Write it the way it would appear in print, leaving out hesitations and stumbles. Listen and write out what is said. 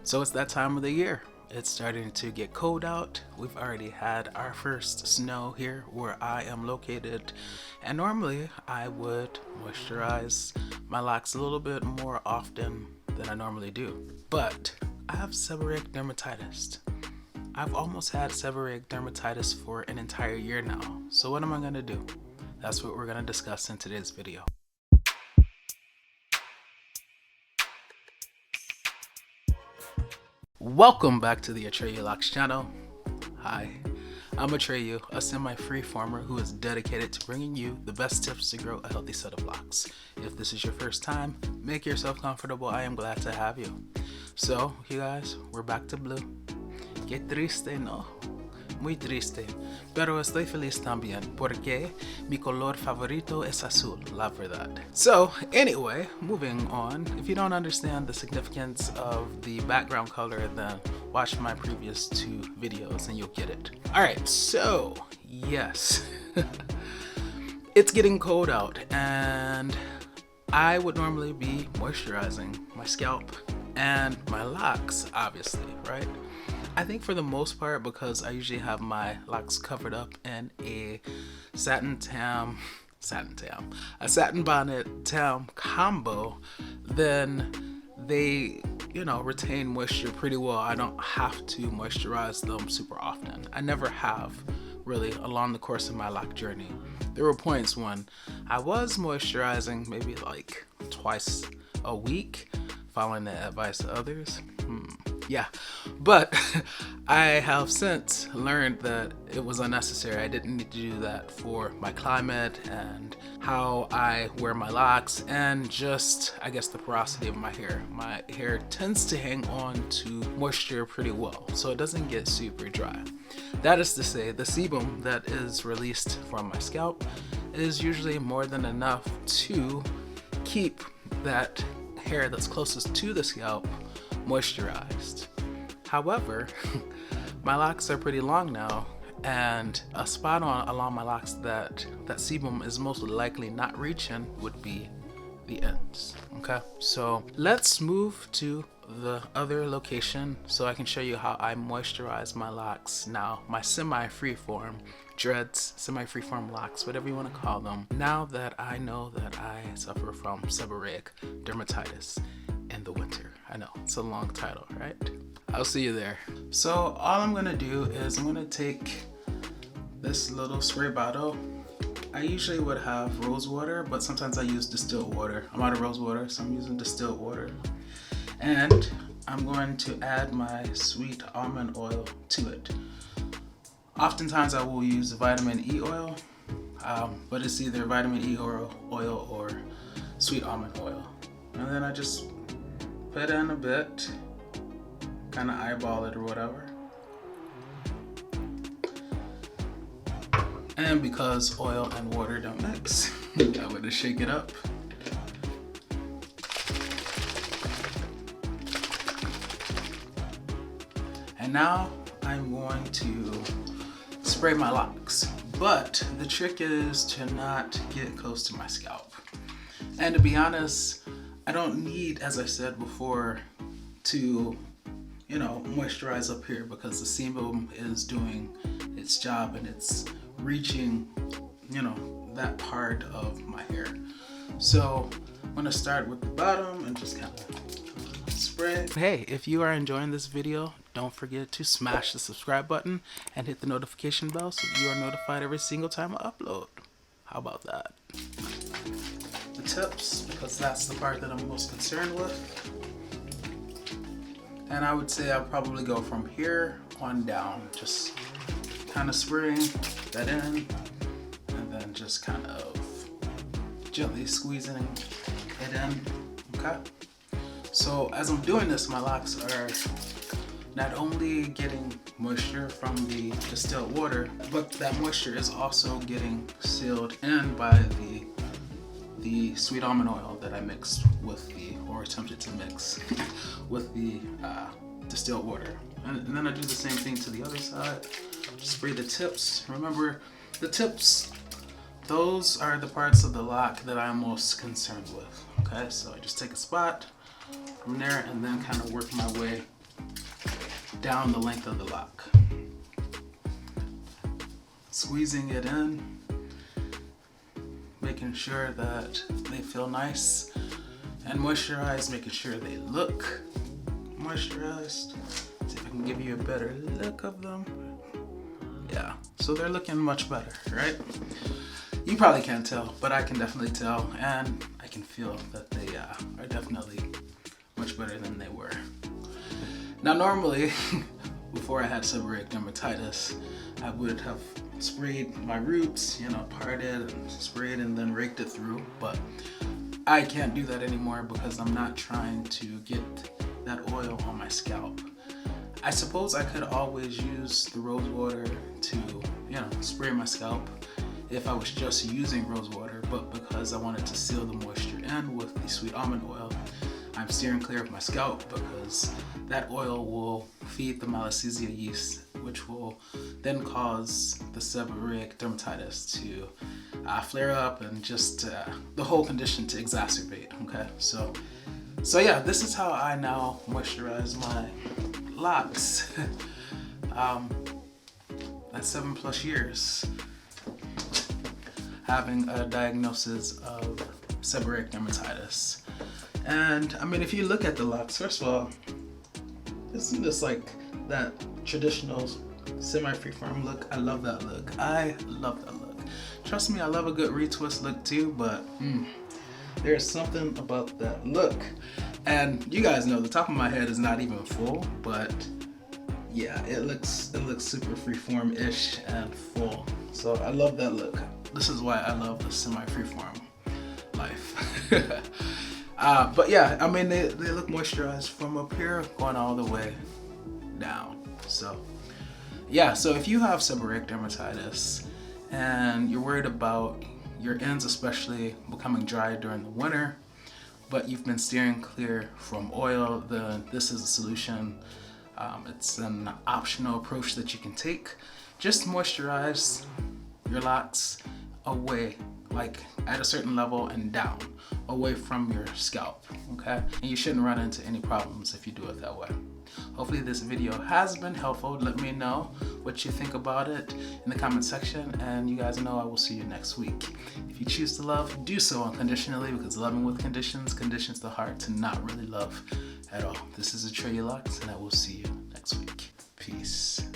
So it's that time of the year. It's starting to get cold out. We've already had our first snow here where I am located. And normally I would moisturize my locks a little bit more often than I normally do. But I have seborrheic dermatitis. I've almost had seborrheic dermatitis for an entire year now. So what am I going to do? That's what we're going to discuss in today's video. Welcome back to the Atreyu Locs channel. Hi, I'm Atreyu, a semi-freeformer who is dedicated to bringing you the best tips to grow a healthy set of locks. If this is your first time, make yourself comfortable. I am glad to have you. So, you guys, we're back to blue. Qué triste, ¿no? Muy triste, pero estoy feliz también porque mi color favorito es azul, la verdad. So anyway, moving on. If you don't understand the significance of the background color, then watch my previous two videos and you'll get it. Alright, so yes, it's getting cold out and I would normally be moisturizing my scalp and my locks, obviously, right? I think for the most part, because I usually have my locks covered up in a satin bonnet tam combo, then they, retain moisture pretty well. I don't have to moisturize them super often. I never have, really, along the course of my lock journey. There were points when I was moisturizing maybe like twice a week, following the advice of others. Yeah, but I have since learned that it was unnecessary. I didn't need to do that for my climate and how I wear my locks and just, I guess, the porosity of my hair. My hair tends to hang on to moisture pretty well, so it doesn't get super dry. That is to say, the sebum that is released from my scalp is usually more than enough to keep that hair that's closest to the scalp moisturized. However, my locks are pretty long now, and a spot along my locks that sebum is most likely not reaching would be the ends. Okay, so let's move to the other location so I can show you how I moisturize my locks now, my semi-freeform dreads, semi-freeform locks, whatever you want to call them, now that I know that I suffer from seborrheic dermatitis in the winter. I know, it's a long title, right? I'll see you there. So all I'm gonna do is I'm gonna take this little spray bottle. I usually would have rose water, but sometimes I use distilled water. I'm out of rose water, so I'm using distilled water. And I'm going to add my sweet almond oil to it. Oftentimes I will use vitamin E oil, but it's either vitamin E oil or sweet almond oil. And then I just put in a bit, kind of eyeball it or whatever. And because oil and water don't mix, I'm going to shake it up. And now I'm going to spray my locks. But the trick is to not get close to my scalp. And to be honest, I don't need, as I said before, to moisturize up here because the sebum is doing its job and it's reaching that part of my hair. So I'm gonna start with the bottom and just kind of spray. Hey, if you are enjoying this video, don't forget to smash the subscribe button and hit the notification bell so you are notified every single time I upload. How about that? The tips, because that's the part that I'm most concerned with. And I would say I'll probably go from here on down, just kind of spraying that in and then just kind of gently squeezing it in. Okay, so as I'm doing this, my locks are not only getting moisture from the distilled water, but that moisture is also getting sealed in by the sweet almond oil that I mixed with or attempted to mix with the distilled water. And then I do the same thing to the other side. Spray the tips. Remember, the tips, those are the parts of the lock that I'm most concerned with. Okay, so I just take a spot from there and then kind of work my way down the length of the lock. Squeezing it in, making sure that they feel nice and moisturized, making sure they look moisturized. See if I can give you a better look of them. Yeah, so they're looking much better, right? You probably can't tell, but I can definitely tell, and I can feel that they are definitely much better than they were. Now normally, before I had seborrheic dermatitis, I would have sprayed my roots, you know, parted and sprayed and then raked it through, but I can't do that anymore because I'm not trying to get that oil on my scalp. I suppose I could always use the rose water to, you know, spray my scalp if I was just using rose water, but because I wanted to seal the moisture in with the sweet almond oil, I'm steering clear of my scalp because that oil will feed the malassezia yeast, which will then cause the seborrheic dermatitis to flare up and just the whole condition to exacerbate. Okay, so yeah, this is how I now moisturize my locks. That's 7+ years having a diagnosis of seborrheic dermatitis. And I mean, if you look at the locks, first of all, isn't this like that traditional semi-freeform look? I love that look. I love that look. Trust me, I love a good retwist look too, but there's something about that look. And you guys know the top of my head is not even full, but yeah, it looks super freeform-ish and full. So I love that look. This is why I love the semi-freeform life. But yeah, I mean, they look moisturized from up here going all the way down. So yeah, so if you have seborrheic dermatitis and you're worried about your ends especially becoming dry during the winter, but you've been steering clear from oil, then this is a solution. It's an optional approach that you can take. Just moisturize your locks away, like at a certain level and down, away from your scalp, okay? And you shouldn't run into any problems if you do it that way. Hopefully this video has been helpful. Let me know what you think about it in the comment section, and you guys know I will see you next week. If you choose to love, do so unconditionally, because loving with conditions conditions the heart to not really love at all. This is Atreyu Locs, and I will see you next week. Peace.